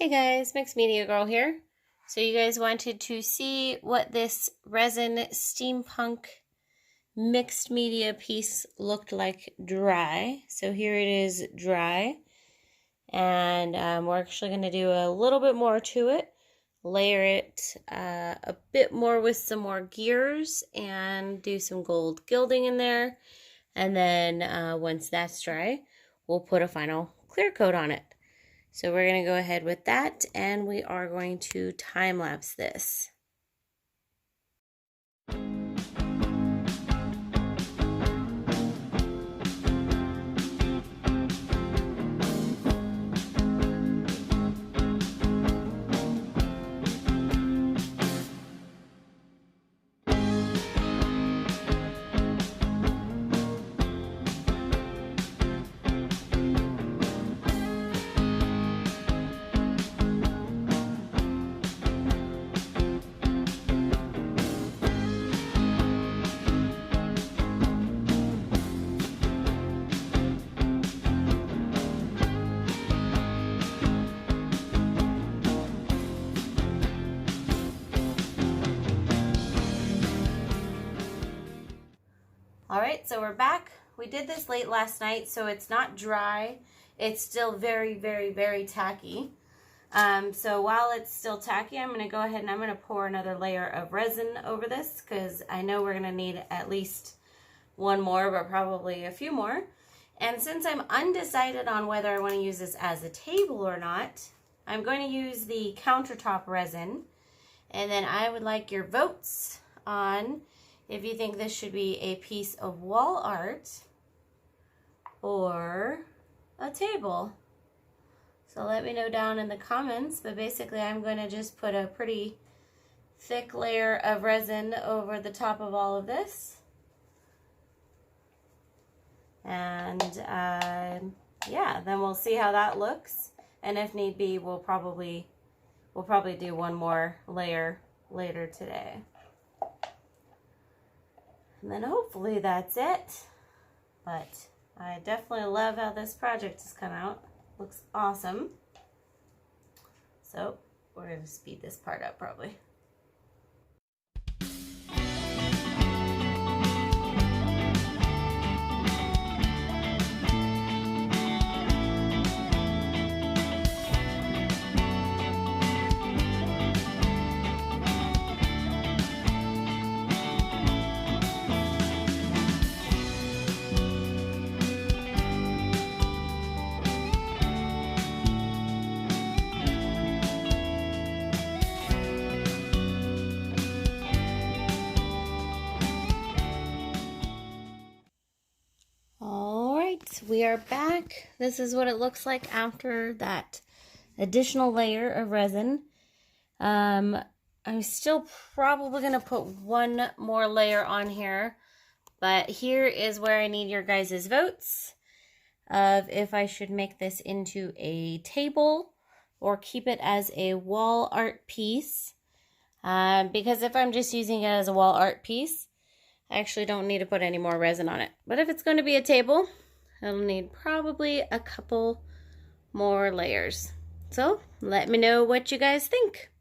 Hey guys, Mixed Media Girl here. So you guys wanted to see what this resin steampunk mixed media piece looked like dry. So here it is dry. And we're actually going to do a little bit more to it. Layer it a bit more with some more gears and do some gold gilding in there. And then once that's dry, we'll put a final clear coat on it. So we're going to go ahead with that, and we are going to time-lapse this. Alright, so we're back. We did this late last night, so it's not dry. It's still very, very, very tacky. So while it's still tacky, I'm going to go ahead and I'm going to pour another layer of resin over this because I know we're going to need at least one more, but probably a few more. And since I'm undecided on whether I want to use this as a table or not, I'm going to use the countertop resin. And then I would like your votes on if you think this should be a piece of wall art or a table. So let me know down in the comments, but basically I'm going to just put a pretty thick layer of resin over the top of all of this. And yeah, then we'll see how that looks. And if need be, we'll probably do one more layer later today. And then hopefully that's it. But I definitely love how this project has come out. Looks awesome. So we're going to speed this part up probably. We are back. This is what it looks like after that additional layer of resin. I'm still probably going to put one more layer on here, but here is where I need your guys' votes of if I should make this into a table or keep it as a wall art piece. Because if I'm just using it as a wall art piece, I actually don't need to put any more resin on it. But if it's going to be a table, I'll need probably a couple more layers. So let me know what you guys think.